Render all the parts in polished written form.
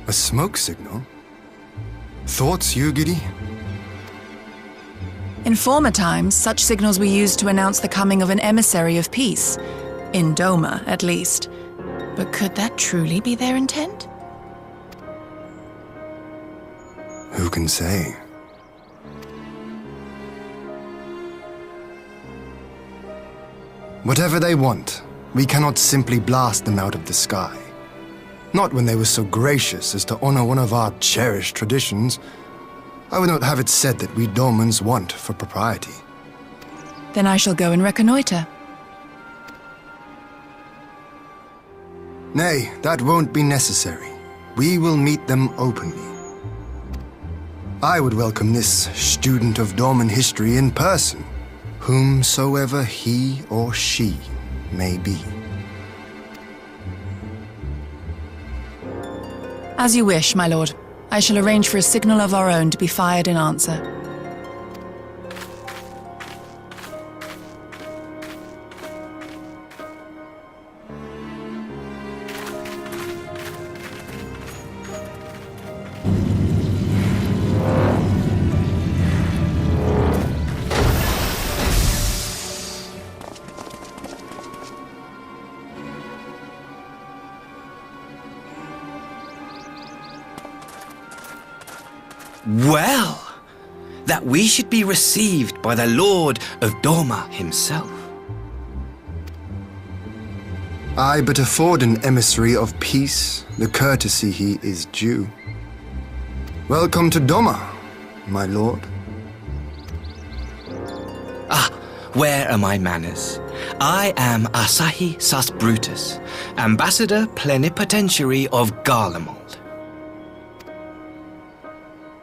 A smoke signal? Thoughts, Yugiri? In former times, such signals were used to announce the coming of an emissary of peace. In Doma, at least. But could that truly be their intent? Who can say? Whatever they want, we cannot simply blast them out of the sky. Not when they were so gracious as to honor one of our cherished traditions. I would not have it said that we Domans want for propriety. Then I shall go and reconnoiter. Nay, that won't be necessary. We will meet them openly. I would welcome this student of Doman history in person, whomsoever he or she may be. As you wish, my lord. I shall arrange for a signal of our own to be fired in answer. Well, that we should be received by the Lord of Doma himself. I but afford an emissary of peace the courtesy he is due. Welcome to Doma, my lord. Where are my manners? I am Asahi Sus Brutus, Ambassador Plenipotentiary of Garlemald.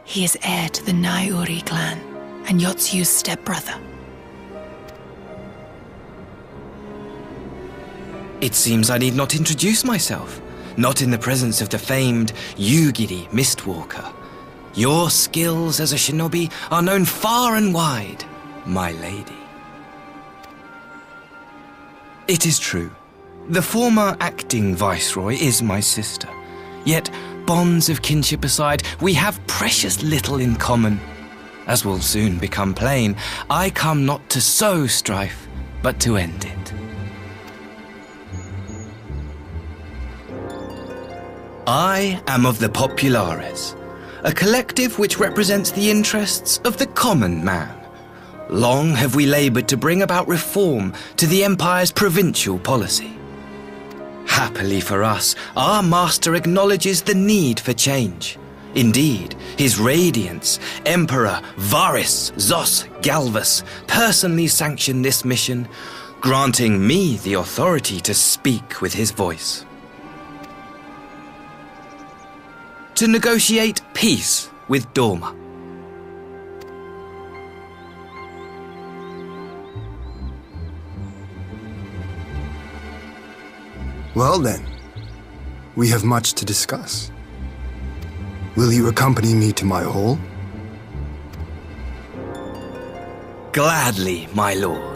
He is heir to the Naiuri clan, and Yotsu's stepbrother. It seems I need not introduce myself, not in the presence of the famed Yugiri Mistwalker. Your skills as a shinobi are known far and wide, my lady. It is true. The former acting viceroy is my sister, yet bonds of kinship aside, we have precious little in common. As will soon become plain, I come not to sow strife, but to end it. I am of the Populares, a collective which represents the interests of the common man. Long have we labored to bring about reform to the Empire's provincial policy. Happily for us, our master acknowledges the need for change. Indeed, His Radiance, Emperor Varys Zos Galvus, personally sanctioned this mission, granting me the authority to speak with his voice. To negotiate peace with Doma. Well then, we have much to discuss. Will you accompany me to my hall? Gladly, my lord.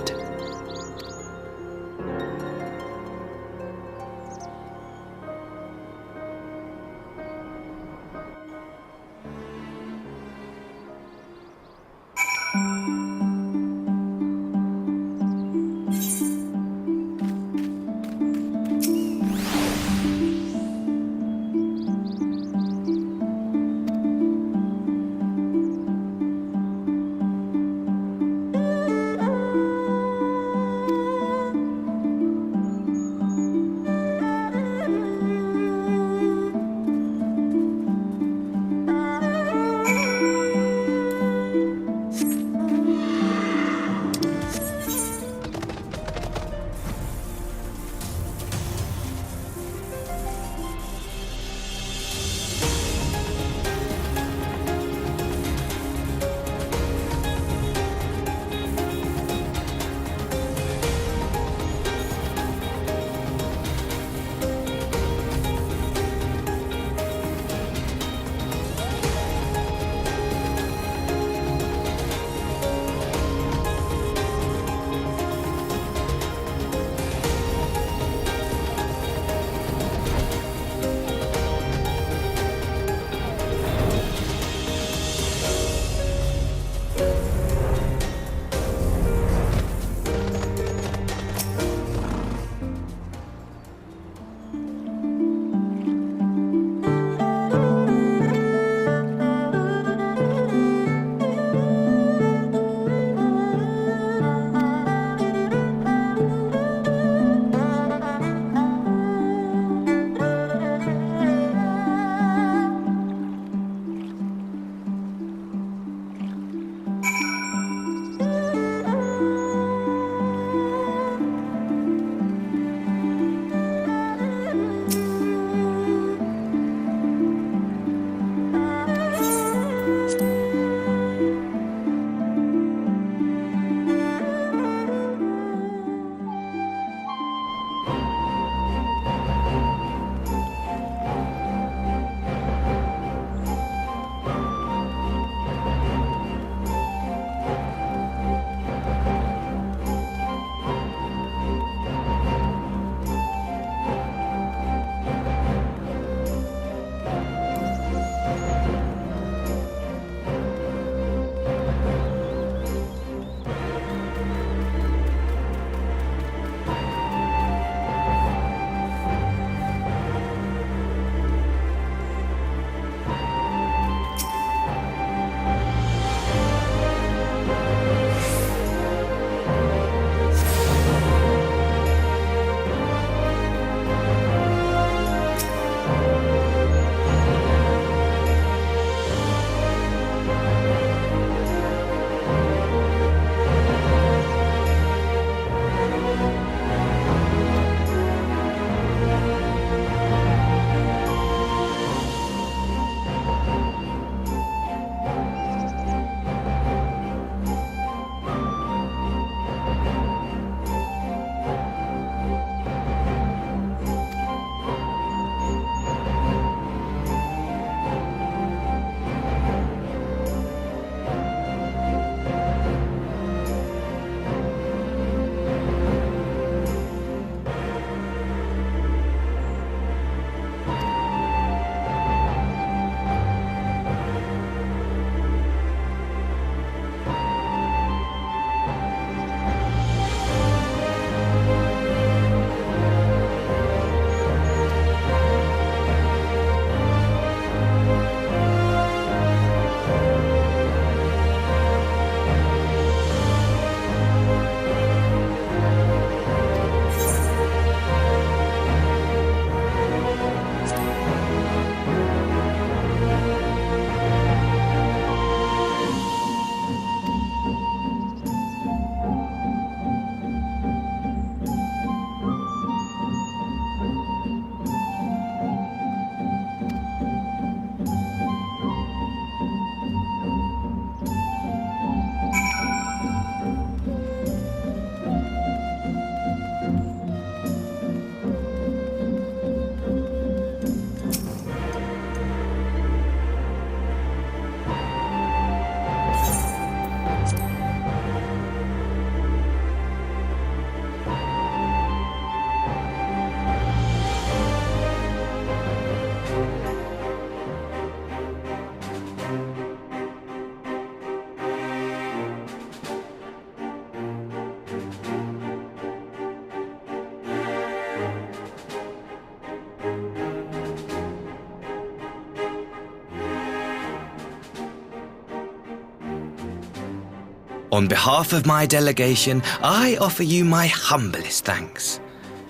On behalf of my delegation, I offer you my humblest thanks.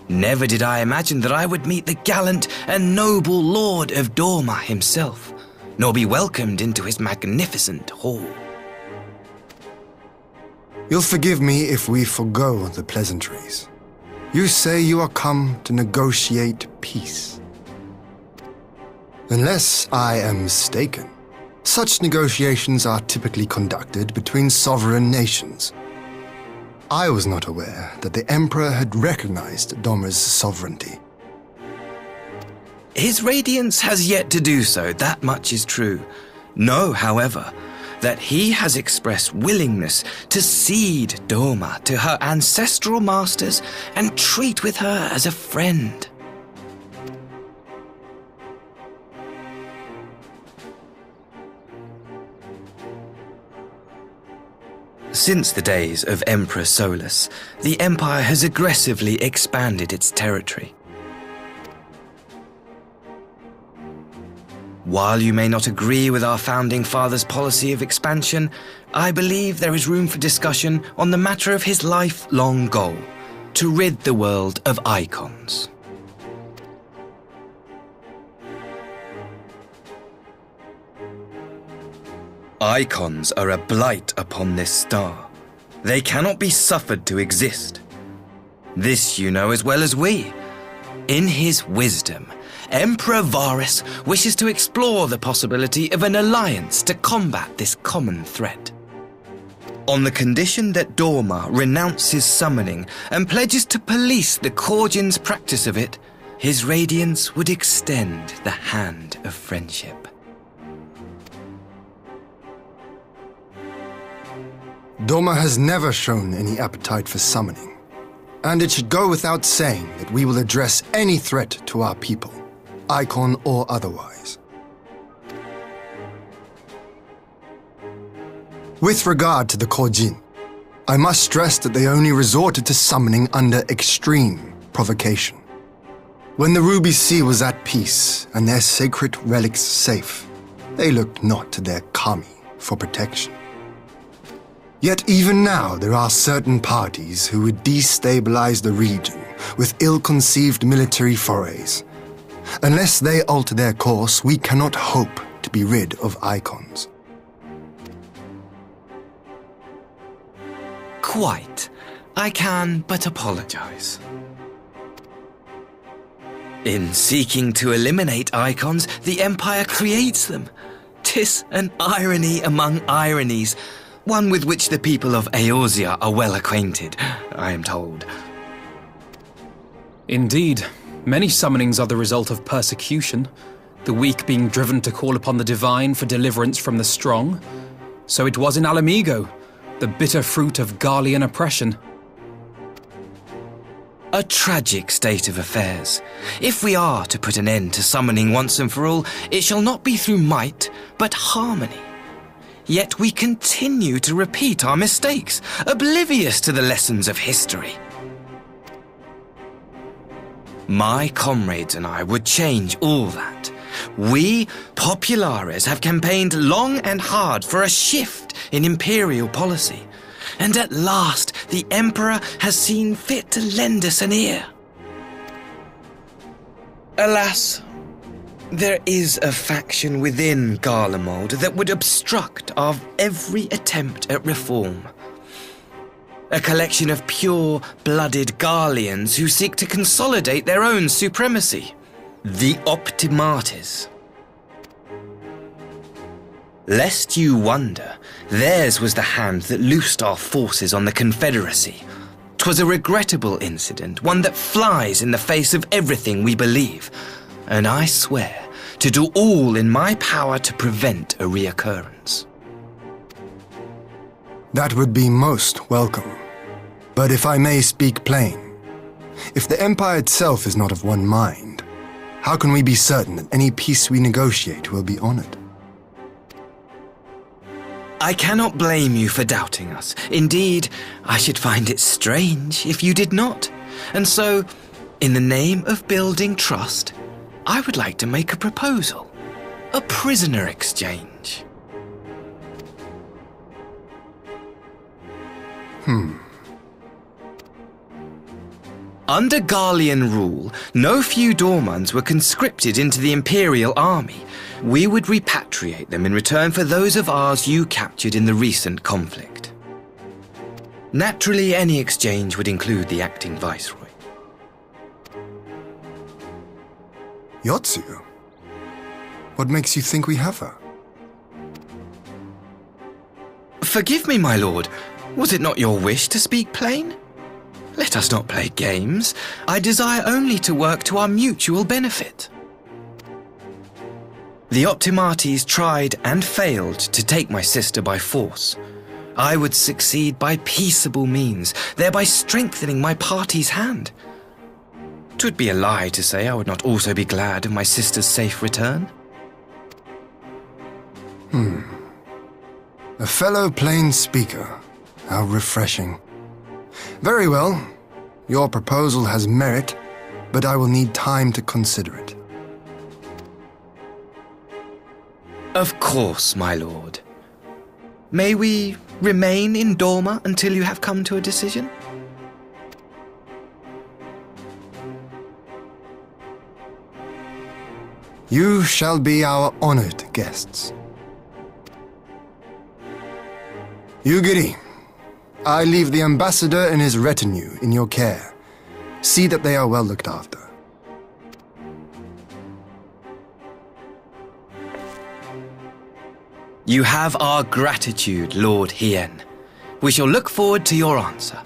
Never did I imagine that I would meet the gallant and noble Lord of Dorma himself, nor be welcomed into his magnificent hall. You'll forgive me if we forgo the pleasantries. You say you are come to negotiate peace. Unless I am mistaken, such negotiations are typically conducted between sovereign nations. I was not aware that the Emperor had recognized Dorma's sovereignty. His Radiance has yet to do so, that much is true. Know, however, that he has expressed willingness to cede Dorma to her ancestral masters and treat with her as a friend. Since the days of Emperor Solus, the Empire has aggressively expanded its territory. While you may not agree with our founding father's policy of expansion, I believe there is room for discussion on the matter of his lifelong goal, to rid the world of icons. Icons are a blight upon this star. They cannot be suffered to exist. This you know as well as we. In his wisdom, Emperor Varus wishes to explore the possibility of an alliance to combat this common threat. On the condition that Dorma renounces summoning and pledges to police the Korgin's practice of it, his Radiance would extend the hand of friendship. Dorma has never shown any appetite for summoning, and it should go without saying that we will address any threat to our people, icon or otherwise. With regard to the Korjin, I must stress that they only resorted to summoning under extreme provocation. When the Ruby Sea was at peace and their sacred relics safe, they looked not to their kami for protection. Yet even now there are certain parties who would destabilize the region with ill-conceived military forays. Unless they alter their course, we cannot hope to be rid of icons. Quite. I can but apologize. In seeking to eliminate icons, the Empire creates them. 'Tis an irony among ironies, one with which the people of Eorzea are well acquainted, I am told. Indeed, many summonings are the result of persecution, the weak being driven to call upon the divine for deliverance from the strong. So it was in Alamigo, the bitter fruit of Garlean oppression. A tragic state of affairs. If we are to put an end to summoning once and for all, it shall not be through might, but harmony. Yet we continue to repeat our mistakes, oblivious to the lessons of history. My comrades and I would change all that. We, Populares, have campaigned long and hard for a shift in imperial policy, and at last the Emperor has seen fit to lend us an ear. Alas, there is a faction within Garlemald that would obstruct our every attempt at reform. A collection of pure-blooded Garleans who seek to consolidate their own supremacy. The Optimates. Lest you wonder, theirs was the hand that loosed our forces on the Confederacy. 'Twas a regrettable incident, one that flies in the face of everything we believe, and I swear to do all in my power to prevent a reoccurrence. That would be most welcome. But if I may speak plain, if the Empire itself is not of one mind, how can we be certain that any peace we negotiate will be honored? I cannot blame you for doubting us. Indeed, I should find it strange if you did not. And so, in the name of building trust, I would like to make a proposal. A prisoner exchange. Under Garlean rule, no few Dormans were conscripted into the Imperial army. We would repatriate them in return for those of ours you captured in the recent conflict. Naturally, any exchange would include the acting Viceroy. Yotsu? What makes you think we have her? Forgive me, my lord. Was it not your wish to speak plain? Let us not play games. I desire only to work to our mutual benefit. The Optimates tried and failed to take my sister by force. I would succeed by peaceable means, thereby strengthening my party's hand. 'Twould be a lie to say I would not also be glad of my sister's safe return. A fellow plain speaker. How refreshing. Very well. Your proposal has merit, but I will need time to consider it. Of course, my lord. May we remain in Dorma until you have come to a decision? You shall be our honored guests. Yugiri, I leave the ambassador and his retinue in your care. See that they are well looked after. You have our gratitude, Lord Hien. We shall look forward to your answer.